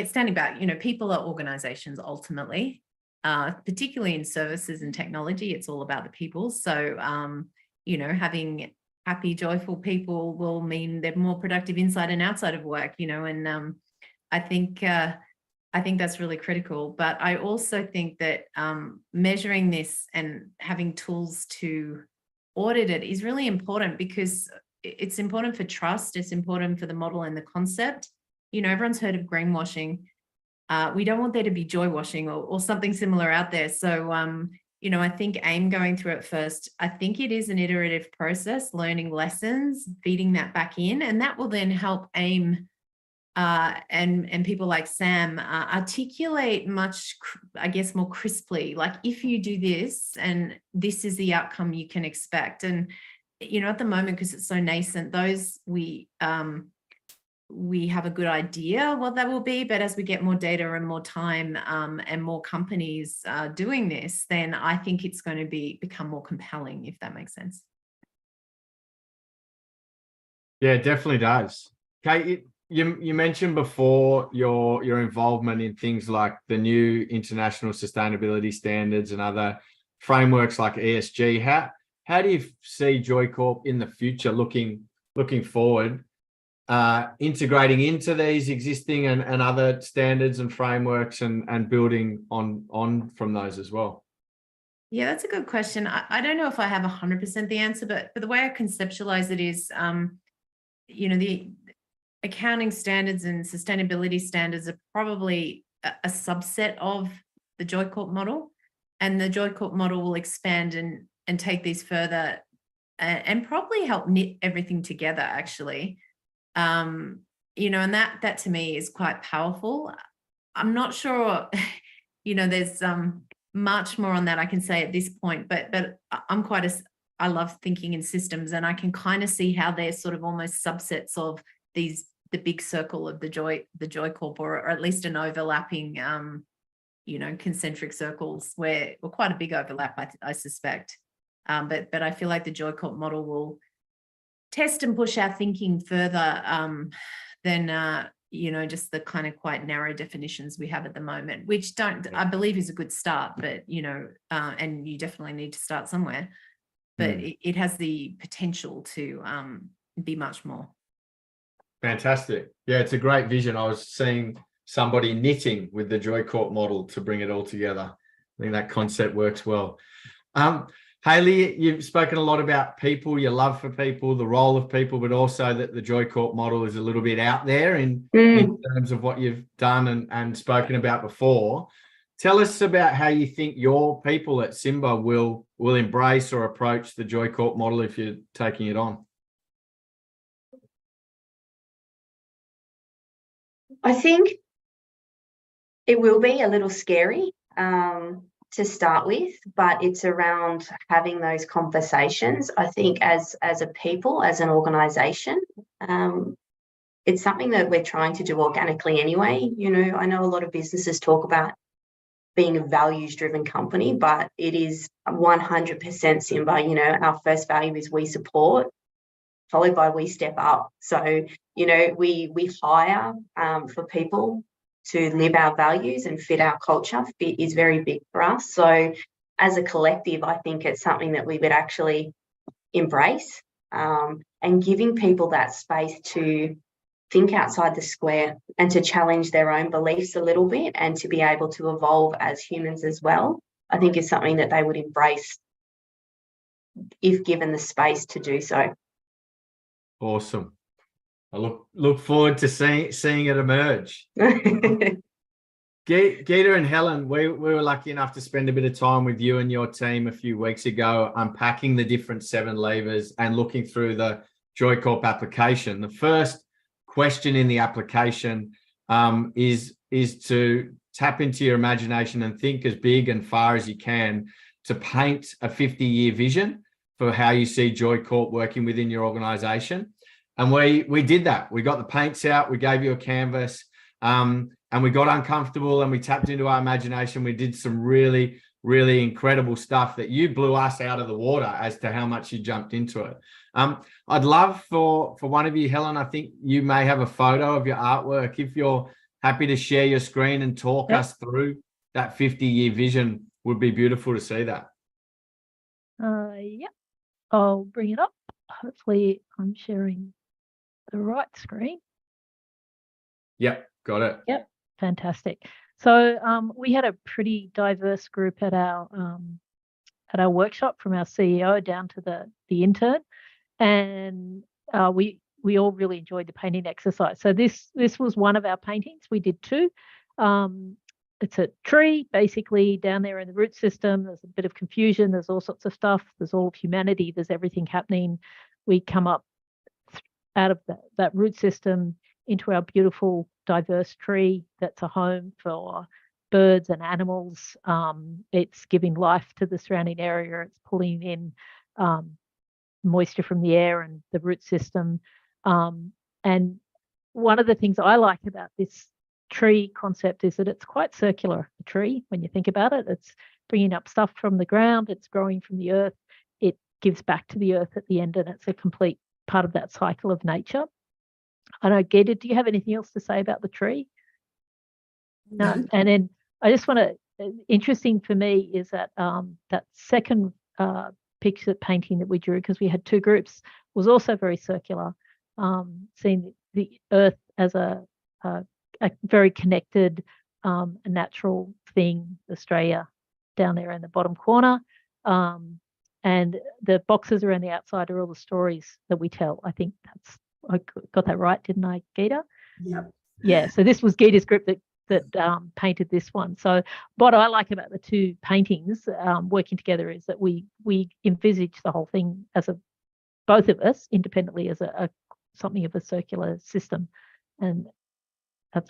standing back, people are organizations ultimately, particularly in services and technology, it's all about the people. So, having happy, joyful people will mean they're more productive inside and outside of work, and I think that's really critical. But I also think that measuring this and having tools to audit it is really important, because it's important for trust. It's important for the model and the concept. Everyone's heard of greenwashing. We don't want there to be joy washing or something similar out there. So, I think AIME going through it first, I think it is an iterative process, learning lessons, feeding that back in, and that will then help AIME and people like Sam articulate much, I guess, more crisply, like if you do this and this is the outcome you can expect. And, at the moment, because it's so nascent, those we have a good idea what that will be, but as we get more data and more time and more companies doing this, then I think it's going to become more compelling, if that makes sense. Yeah, it definitely does. Kate, you mentioned before your involvement in things like the new international sustainability standards and other frameworks like ESG. How do you see Joy Corp in the future, looking forward, integrating into these existing and other standards and frameworks and building on from those as well? Yeah, that's a good question. I don't know if I have 100% the answer, but the way I conceptualize it is, the accounting standards and sustainability standards are probably a subset of the Joy Corp model, and the Joy Corp model will expand and take these further and probably help knit everything together, actually. And that to me is quite powerful. I'm not sure, there's much more on that I can say at this point, but I love thinking in systems, and I can kind of see how they're sort of almost subsets of the big circle of the Joy Corp, or at least an overlapping, concentric circles or quite a big overlap, I suspect. But I feel like the Joy Corp model will test and push our thinking further than just the kind of quite narrow definitions we have at the moment, which I believe is a good start, but and you definitely need to start somewhere, but it has the potential to be much more. Fantastic. Yeah, it's a great vision. I was seeing somebody knitting with the Joy Corp model to bring it all together. I think that concept works well. Hayley, you've spoken a lot about people, your love for people, the role of people, but also that the Joy Corp model is a little bit out there in terms of what you've done and spoken about before. Tell us about how you think your people at Simba will embrace or approach the Joy Corp model if you're taking it on. I think it will be a little scary to start with, but it's around having those conversations. I think as a people, as an organisation, it's something that we're trying to do organically anyway. I know a lot of businesses talk about being a values-driven company, but it is 100% Simba. Our first value is we support, followed by we step up. So, we hire for people to live our values and fit our culture. Fit is very big for us. So as a collective, I think it's something that we would actually embrace, and giving people that space to think outside the square and to challenge their own beliefs a little bit and to be able to evolve as humans as well, I think is something that they would embrace if given the space to do so. Awesome. I look forward to seeing it emerge. Geeta and Helen, we were lucky enough to spend a bit of time with you and your team a few weeks ago, unpacking the different 7 levers and looking through the Joy Corp application. The first question in the application is to tap into your imagination and think as big and far as you can to paint a 50-year vision for how you see Joy Corp working within your organization. And we did that. We got the paints out, we gave you a canvas, and we got uncomfortable and we tapped into our imagination. We did some really, really incredible stuff that you blew us out of the water as to how much you jumped into it. I'd love for one of you, Helen, I think you may have a photo of your artwork. If you're happy to share your screen and talk us through that 50-year vision, would be beautiful to see that. Yeah, I'll bring it up. Hopefully I'm sharing the right screen. Yep, got it. Yep, fantastic. So we had a pretty diverse group at our workshop, from our CEO down to the intern, and we all really enjoyed the painting exercise. So this was one of our paintings. We did 2. It's a tree basically down there in the root system. There's a bit of confusion. There's all sorts of stuff. There's all of humanity. There's everything happening. We come up out of that root system into our beautiful diverse tree that's a home for birds and animals. It's giving life to the surrounding area. It's pulling in moisture from the air and the root system. And one of the things I like about this tree concept is that it's quite circular, a tree, when you think about it. It's bringing up stuff from the ground, it's growing from the earth, it gives back to the earth at the end, and it's a complete part of that cycle of nature. I know, Geeta, do you have anything else to say about the tree? No. And then I just want to, interesting for me is that that second picture painting that we drew, because we had 2 groups, was also very circular, seeing the earth as a very connected, a natural thing, Australia down there in the bottom corner. And the boxes around the outside are all the stories that we tell. I think I got that right, didn't I, Geeta? Yep. Yeah, so this was Geeta's group that painted this one. So what I like about the 2 paintings working together is that we envisage the whole thing as both of us independently as a something of a circular system. And that's,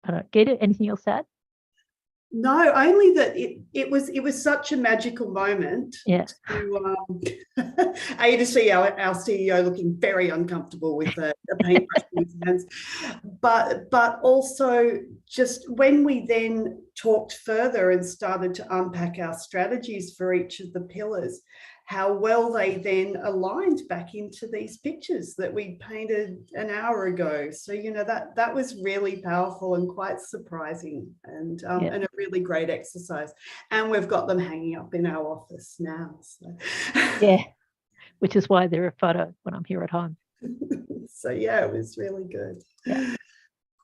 I don't get it. Anything else to add? No, only that it was such a magical moment. Yeah. To see our CEO looking very uncomfortable with a paintbrush in his hands, but also just when we then talked further and started to unpack our strategies for each of the pillars, how well they then aligned back into these pictures that we painted an hour ago. So, that was really powerful and quite surprising, and a really great exercise. And we've got them hanging up in our office now. So. Yeah, which is why they're a photo when I'm here at home. So, yeah, it was really good. Yeah.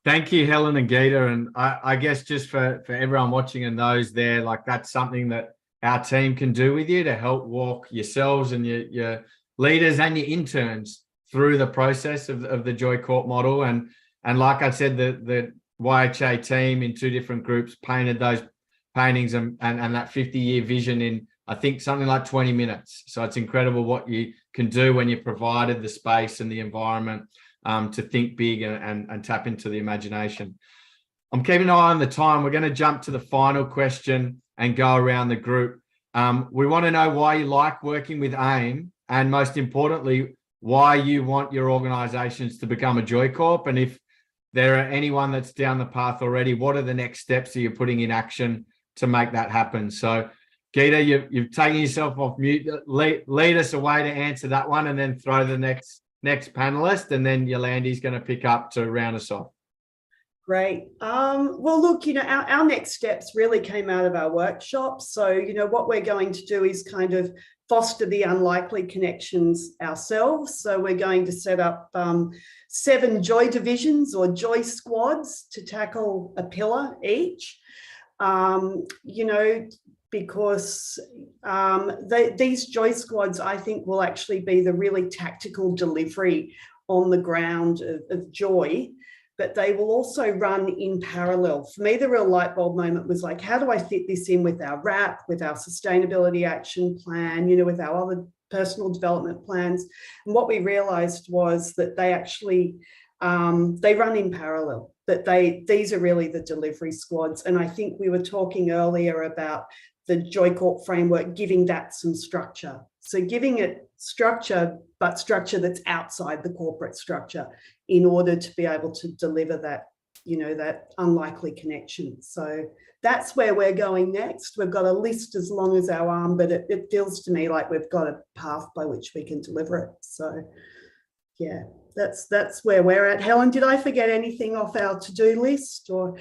Thank you, Helen and Geeta. And I guess just for everyone watching and those there, like, that's something that our team can do with you to help walk yourselves and your leaders and your interns through the process of the Joy Corp model. And like I said, the YHA team in 2 different groups painted those paintings and that 50-year vision in, I think, something like 20 minutes. So it's incredible what you can do when you're provided the space and the environment to think big and tap into the imagination. I'm keeping an eye on the time. We're going to jump to the final question and go around the group. We want to know why you like working with AIME, and most importantly, why you want your organizations to become a Joy Corp. And if there are anyone that's down the path already, what are the next steps that you're putting in action to make that happen? So, Geeta, you've taken yourself off mute. Lead us away to answer that one, and then throw the next panelist, and then Yolandi's going to pick up to round us off. Great. Well, look, our next steps really came out of our workshops. So, what we're going to do is kind of foster the unlikely connections ourselves. So we're going to set up 7 joy divisions or joy squads to tackle a pillar each. Because these joy squads, I think, will actually be the really tactical delivery on the ground of joy, but they will also run in parallel. For me, the real light bulb moment was like, how do I fit this in with our RAP, with our sustainability action plan, with our other personal development plans? And what we realized was that they actually, they run in parallel, that these are really the delivery squads. And I think we were talking earlier about the Joy Corp framework, giving that some structure. So giving it structure, but structure that's outside the corporate structure in order to be able to deliver that, that unlikely connection. So that's where we're going next. We've got a list as long as our arm, but it feels to me like we've got a path by which we can deliver it. So yeah, that's where we're at. Helen, did I forget anything off our to-do list or?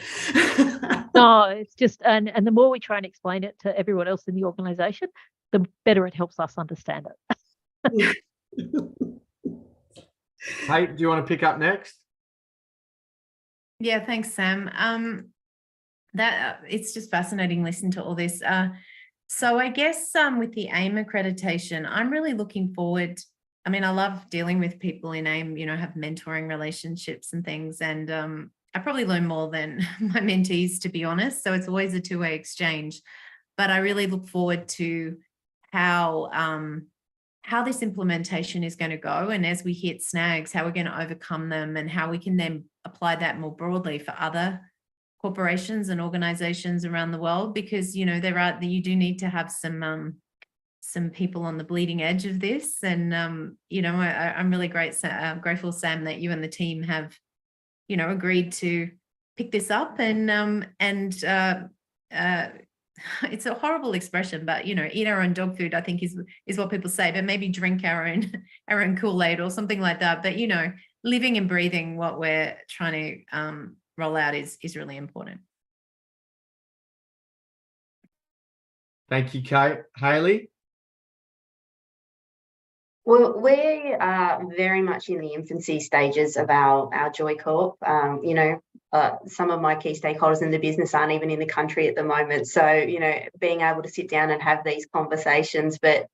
No, it's just, and the more we try and explain it to everyone else in the organisation, the better it helps us understand it. Hey, do you want to pick up next? Yeah, thanks, Sam. It's just fascinating listening to all this. So I guess with the AIME accreditation, I'm really looking forward. I mean, I love dealing with people in AIME, have mentoring relationships and things. And I probably learn more than my mentees, to be honest. So it's always a two-way exchange. But I really look forward to how this implementation is going to go. And as we hit snags, how we're going to overcome them and how we can then apply that more broadly for other corporations and organizations around the world. Because, you do need to have some people on the bleeding edge of this. And, I'm really grateful, Sam, that you and the team have, agreed to pick this up and it's a horrible expression, but eat our own dog food, I think is what people say, but maybe drink our own Kool-Aid or something like that. But living and breathing what we're trying to roll out is really important. Thank you, Kate. Hayley? Well, we are very much in the infancy stages of our Joy Corp. Some of my key stakeholders in the business aren't even in the country at the moment. So, being able to sit down and have these conversations, but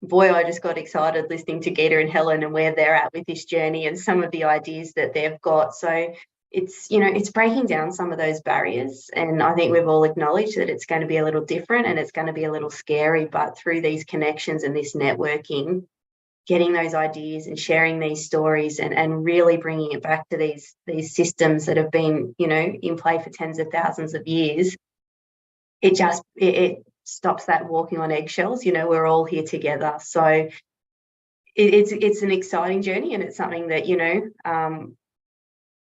boy, I just got excited listening to Geeta and Helen and where they're at with this journey and some of the ideas that they've got. So it's breaking down some of those barriers. And I think we've all acknowledged that it's going to be a little different and it's going to be a little scary, but through these connections and this networking, getting those ideas and sharing these stories and really bringing it back to these systems that have been, in play for tens of thousands of years, it stops that walking on eggshells. We're all here together. So it's an exciting journey, and it's something that,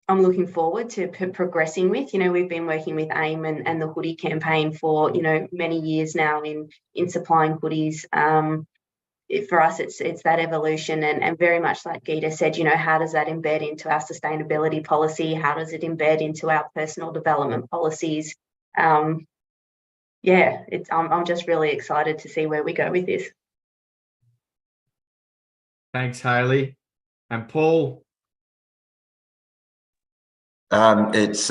I'm looking forward to progressing with. We've been working with AIME and the hoodie campaign for, many years now in supplying hoodies. For us, it's that evolution and very much like Geeta said, how does that embed into our sustainability policy? How does it embed into our personal development policies? I'm just really excited to see where we go with this. Thanks, Hayley. And Paul? It's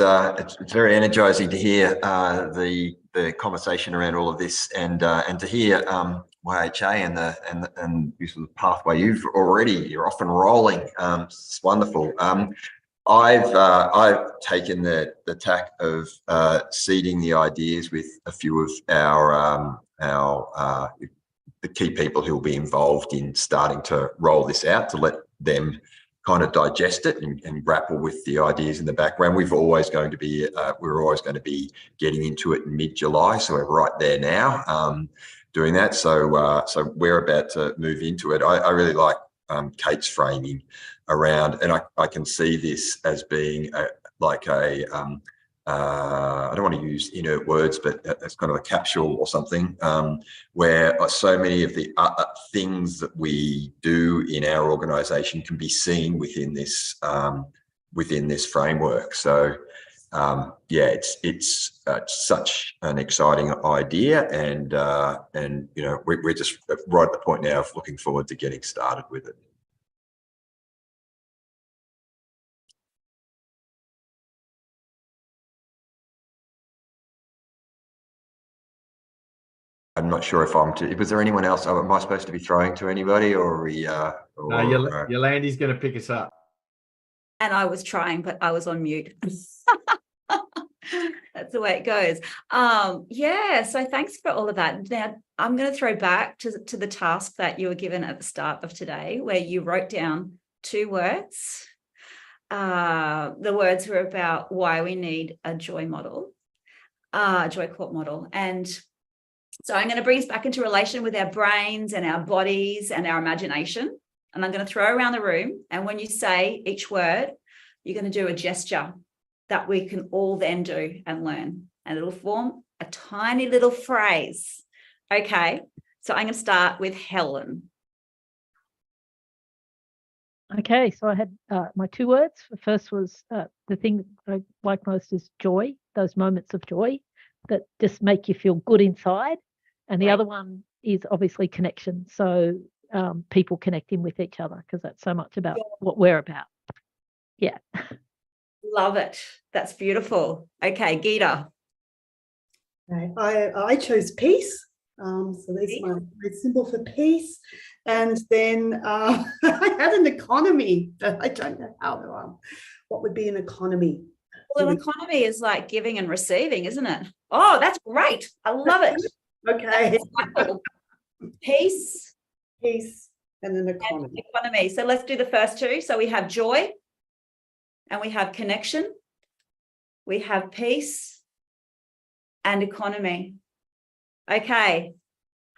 very energizing to hear the conversation around all of this and to hear YHA and this sort of pathway you're off and rolling. It's wonderful. I've taken the tack of seeding the ideas with a few of our the key people who will be involved in starting to roll this out, to let them kind of digest it and grapple with the ideas in the background. We're always going to be getting into it in mid-July, so we're right there now doing that. So we're about to move into it. I really like Kate's framing around, and I can see this as being I don't want to use inert words, but it's kind of a capsule or something where so many of the things that we do in our organisation can be seen within this framework. So yeah, it's such an exciting idea, and you know, we're just right at the point now of looking forward to getting started with it. I'm not sure if was there anyone else? Am I supposed to be throwing to anybody, or are we? No, Yolandi's going to pick us up. And I was trying, but I was on mute. That's the way it goes. Yeah, so thanks for all of that. Now, I'm going to throw back to the task that you were given at the start of today, where you wrote down 2 words. The words were about why we need a joy model, joy Corp model. And so I'm going to bring us back into relation with our brains and our bodies and our imagination. And I'm going to throw around the room. And when you say each word, you're going to do a gesture that we can all then do and learn. And it'll form a tiny little phrase. Okay. So I'm going to start with Helen. Okay. So I had my 2 words. The first was the thing that I like most is joy, those moments of joy that just make you feel good inside. And the other one is obviously connection. So people connecting with each other, because that's so much about what we're about. Yeah. Love it. That's beautiful. Okay, Geeta. Okay. I chose peace. So there's my symbol for peace. And then I had an economy, but I don't know how what would be an economy. Well, an economy is like giving and receiving, isn't it? Oh, that's great. I love it. Okay. Peace. Peace and an economy. And economy. So let's do the first 2. So we have joy and we have connection. We have peace and economy. Okay.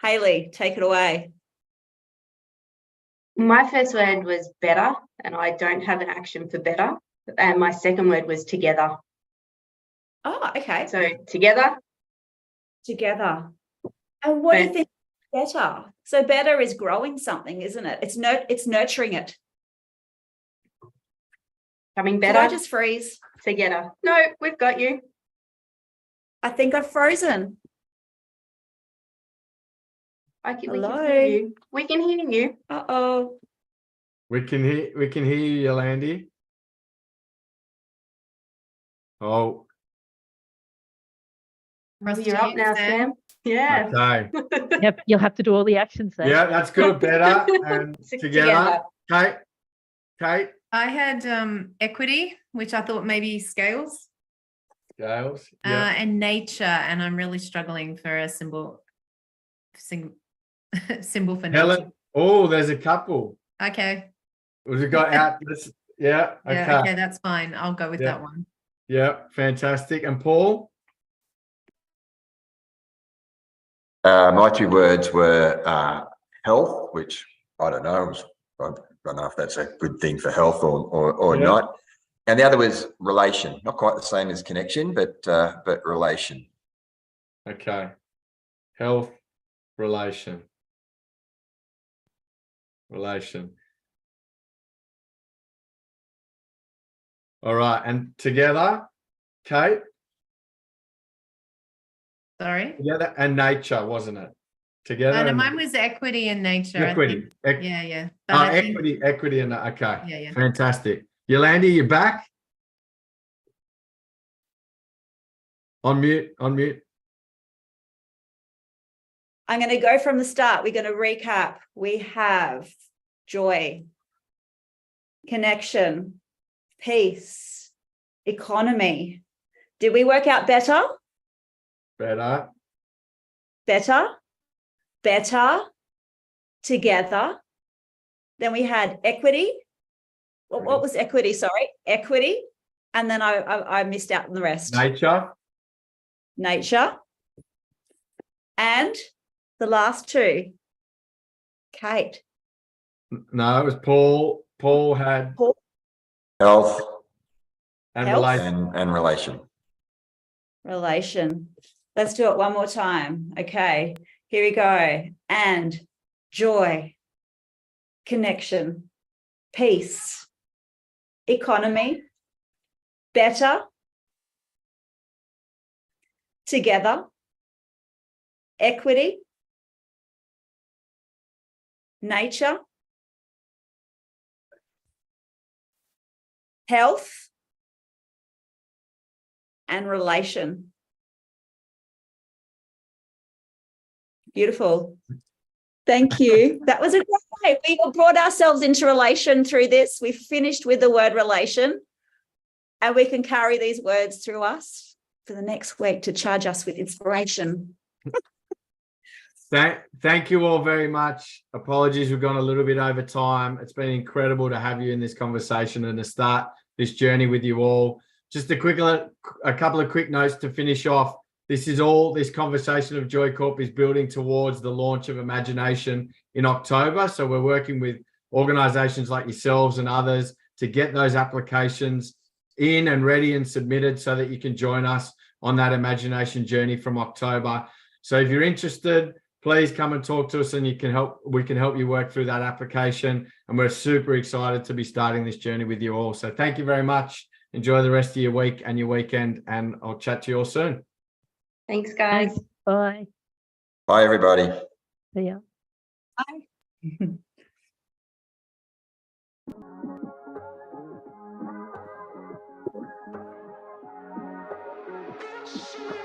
Hayley, take it away. My first word was better, and I don't have an action for better. And my second word was together. Oh, okay. So together. Together. And what do you think is better? So better is growing something, isn't it? It's nurturing it. Coming better. Did I just freeze? Together. No, we've got you. I think I've frozen. We can hear you. We can hear you. Uh-oh. We can hear you, Yolandi. Oh. You're up now, Sam. Yeah. Okay. Yep. You'll have to do all the actions then. Yeah, that's good. Better and together. Kate. I had equity, which I thought maybe scales. Scales. Yeah. And nature, and I'm really struggling for a symbol for nature. Helen. Oh, there's a couple. Okay. We've got out. Yeah. Okay. Yeah, okay, that's fine. I'll go with that one. Yeah, fantastic. And Paul? My 2 words were health, which I don't know. I don't know if that's a good thing for health or not. And the other was relation. Not quite the same as connection, but relation. Okay. Health, relation. All right. And together, Kate? Sorry? Together and nature, wasn't it? Together. No, mine was equity and nature. Equity. Yeah. But equity and okay. Yeah. Fantastic. Yolandi, you back? On mute. I'm going to go from the start. We're going to recap. We have joy, connection, peace, economy. Did we work out better? Better, together. Then we had equity. What was equity? Sorry, equity. And then I missed out on the rest. Nature. And the last 2. Kate. No, it was Paul. Paul had health and relation. Relation. Let's do it one more time. Okay, here we go. And joy, connection, peace, economy, better, together, equity, nature, health, and relation. Beautiful. Thank you. That was a great way. We brought ourselves into relation through this. We finished with the word relation, and we can carry these words through us for the next week to charge us with inspiration. Thank you all very much. Apologies, we've gone a little bit over time. It's been incredible to have you in this conversation and to start this journey with you all. Just a couple of quick notes to finish off. This conversation of Joy Corp is building towards the launch of Imagi-Nation in October. So we're working with organizations like yourselves and others to get those applications in and ready and submitted so that you can join us on that Imagi-Nation journey from October. So if you're interested, please come and talk to us and we can help you work through that application. And we're super excited to be starting this journey with you all. So thank you very much. Enjoy the rest of your week and your weekend, and I'll chat to you all soon. Thanks, guys. Thanks. Bye. Bye, everybody. See ya. Bye.